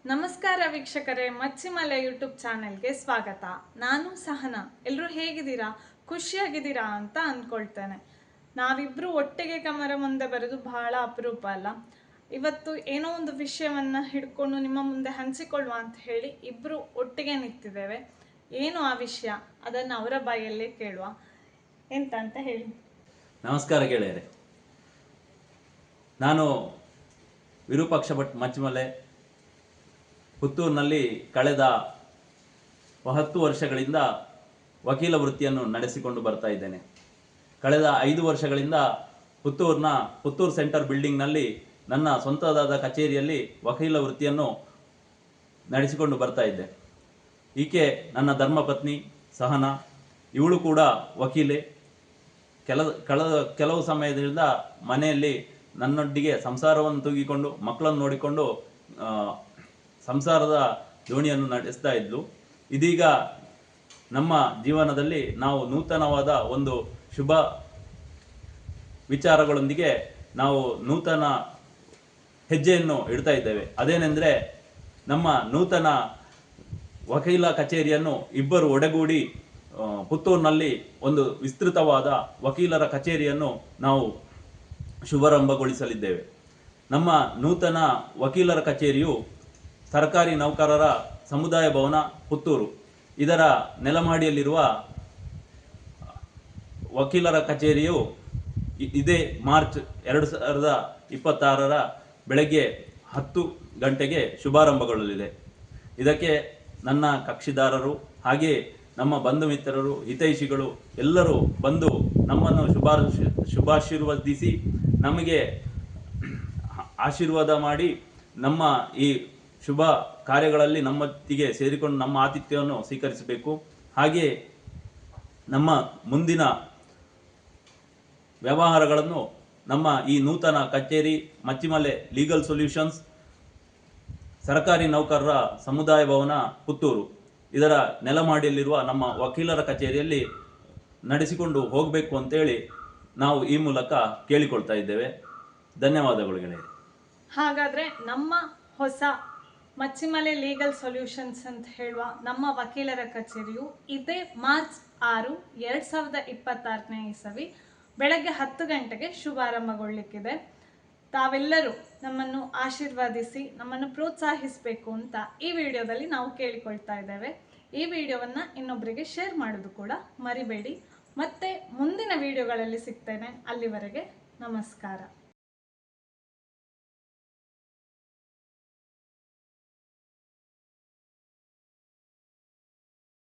ನಮಸ್ಕಾರ ವೀಕ್ಷಕರೇ, ಮಚ್ಚಿಮಲೆ ಯೂಟ್ಯೂಬ್ ಚಾನೆಲ್ಗೆ ಸ್ವಾಗತ. ನಾನು ಸಹನಾ. ಎಲ್ಲರೂ ಹೇಗಿದ್ದೀರಾ? ಖುಷಿಯಾಗಿದ್ದೀರಾ ಅಂತ ಅಂದ್ಕೊಳ್ತೇನೆ. ನಾವಿಬ್ರು ಒಟ್ಟಿಗೆ ಕ್ಯಾಮರಾ ಮುಂದೆ ಬರೋದು ಬಹಳ ಅಪರೂಪ ಅಲ್ಲ. ಇವತ್ತು ಏನೋ ಒಂದು ವಿಷಯವನ್ನ ಹಿಡ್ಕೊಂಡು ನಿಮ್ಮ ಮುಂದೆ ಹಂಚಿಕೊಳ್ಳುವ ಅಂತ ಹೇಳಿ ಇಬ್ರು ಒಟ್ಟಿಗೆ ನಿಂತಿದ್ದೇವೆ. ಏನು ಆ ವಿಷಯ, ಅದನ್ನು ಅವರ ಬಾಯಲ್ಲೇ ಕೇಳುವ. ಎಂತ ಅಂತ ಹೇಳಿ. ನಮಸ್ಕಾರ ಗೆಳೆಯರೆ, ನಾನು ವಿರೂಪಾಕ್ಷ ಭಟ್ ಮಚ್ಚಿಮಲೆ, ಪುತ್ತೂರಿನಲ್ಲಿ ಕಳೆದ 10 ವರ್ಷಗಳಿಂದ ವಕೀಲ ವೃತ್ತಿಯನ್ನು ನಡೆಸಿಕೊಂಡು ಬರ್ತಾ ಇದ್ದೇನೆ. ಕಳೆದ 5 ವರ್ಷಗಳಿಂದ ಪುತ್ತೂರು ಸೆಂಟರ್ ಬಿಲ್ಡಿಂಗ್ನಲ್ಲಿ ನನ್ನ ಸ್ವಂತದಾದ ಕಚೇರಿಯಲ್ಲಿ ವಕೀಲ ವೃತ್ತಿಯನ್ನು ನಡೆಸಿಕೊಂಡು ಬರ್ತಾ ಇದ್ದೆ. ಈಕೆ ನನ್ನ ಧರ್ಮಪತ್ನಿ ಸಹನಾ. ಇವಳು ಕೂಡ ವಕೀಲೆ. ಕೆಲವು ಸಮಯದಿಂದ ಮನೆಯಲ್ಲಿ ನನ್ನೊಟ್ಟಿಗೆ ಸಂಸಾರವನ್ನು ತೂಗಿಕೊಂಡು ಮಕ್ಕಳನ್ನು ನೋಡಿಕೊಂಡು ಸಂಸಾರದ ದೋಣಿಯನ್ನು ನಡೆಸ್ತಾ ಇದ್ಲು. ಇದೀಗ ನಮ್ಮ ಜೀವನದಲ್ಲಿ ನಾವು ನೂತನವಾದ ಒಂದು ಶುಭ ವಿಚಾರಗಳೊಂದಿಗೆ ನಾವು ನೂತನ ಹೆಜ್ಜೆಯನ್ನು ಇಡ್ತಾ ಇದ್ದೇವೆ. ಅದೇನೆಂದರೆ, ನಮ್ಮ ನೂತನ ವಕೀಲ ಕಚೇರಿಯನ್ನು ಇಬ್ಬರು ಒಡೆಗೂಡಿ ಪುತ್ತೂರಿನಲ್ಲಿ ಒಂದು ವಿಸ್ತೃತವಾದ ವಕೀಲರ ಕಚೇರಿಯನ್ನು ನಾವು ಶುಭಾರಂಭಗೊಳಿಸಲಿದ್ದೇವೆ. ನಮ್ಮ ನೂತನ ವಕೀಲರ ಕಚೇರಿಯು ಸರ್ಕಾರಿ ನೌಕರರ ಸಮುದಾಯ ಭವನ ಪುತ್ತೂರು, ಇದರ ನೆಲಮಹಡಿಯಲ್ಲಿರುವ ವಕೀಲರ ಕಚೇರಿಯು ಇದೇ ಮಾರ್ಚ್ 2026 ಬೆಳಗ್ಗೆ 10 ಗಂಟೆಗೆ ಶುಭಾರಂಭಗೊಳ್ಳಲಿದೆ. ಇದಕ್ಕೆ ನನ್ನ ಕಕ್ಷಿದಾರರು ಹಾಗೆ ನಮ್ಮ ಬಂಧು ಮಿತ್ರರು, ಹಿತೈಷಿಗಳು ಎಲ್ಲರೂ ಬಂದು ನಮ್ಮನ್ನು ಶುಭಾಶೀರ್ವದಿಸಿ ನಮಗೆ ಆಶೀರ್ವಾದ ಮಾಡಿ ನಮ್ಮ ಈ ಶುಭ ಕಾರ್ಯಗಳಲ್ಲಿ ನಮ್ಮೊಟ್ಟಿಗೆ ಸೇರಿಕೊಂಡು ನಮ್ಮ ಆತಿಥ್ಯವನ್ನು ಸ್ವೀಕರಿಸಬೇಕು. ಹಾಗೆ ನಮ್ಮ ಮುಂದಿನ ವ್ಯವಹಾರಗಳನ್ನು ನಮ್ಮ ಈ ನೂತನ ಕಚೇರಿ ಮಚ್ಚಿಮಲೆ ಲೀಗಲ್ ಸೊಲ್ಯೂಷನ್ಸ್, ಸರ್ಕಾರಿ ನೌಕರರ ಸಮುದಾಯ ಭವನ ಪುತ್ತೂರು, ಇದರ ನೆಲಮಹಡಿಯಲ್ಲಿರುವ ನಮ್ಮ ವಕೀಲರ ಕಚೇರಿಯಲ್ಲಿ ನಡೆಸಿಕೊಂಡು ಹೋಗಬೇಕು ಅಂತೇಳಿ ನಾವು ಈ ಮೂಲಕ ಕೇಳಿಕೊಳ್ತಾ ಇದ್ದೇವೆ. ಧನ್ಯವಾದಗಳು ಗೆಳೆಯರೆ. ಹಾಗಾದರೆ ನಮ್ಮ ಹೊಸ ಮಚ್ಚಿಮಲೆ ಲೀಗಲ್ ಸೊಲ್ಯೂಷನ್ಸ್ ಅಂತ ಹೇಳುವ ನಮ್ಮ ವಕೀಲರ ಕಚೇರಿಯು ಇದೇ ಮಾರ್ಚ್ 6, 2026 ಇಸವಿ ಬೆಳಗ್ಗೆ 10 ಗಂಟೆಗೆ ಶುಭಾರಂಭಗೊಳ್ಳಿಕ್ಕಿದೆ. ತಾವೆಲ್ಲರೂ ನಮ್ಮನ್ನು ಆಶೀರ್ವಾದಿಸಿ ನಮ್ಮನ್ನು ಪ್ರೋತ್ಸಾಹಿಸಬೇಕು ಅಂತ ಈ ವಿಡಿಯೋದಲ್ಲಿ ನಾವು ಕೇಳಿಕೊಳ್ತಾ ಇದ್ದೇವೆ. ಈ ವಿಡಿಯೋವನ್ನು ಇನ್ನೊಬ್ಬರಿಗೆ ಶೇರ್ ಮಾಡೋದು ಕೂಡ ಮರಿಬೇಡಿ. ಮತ್ತೆ ಮುಂದಿನ ವಿಡಿಯೋಗಳಲ್ಲಿ ಸಿಗ್ತೇನೆ. ಅಲ್ಲಿವರೆಗೆ ನಮಸ್ಕಾರ.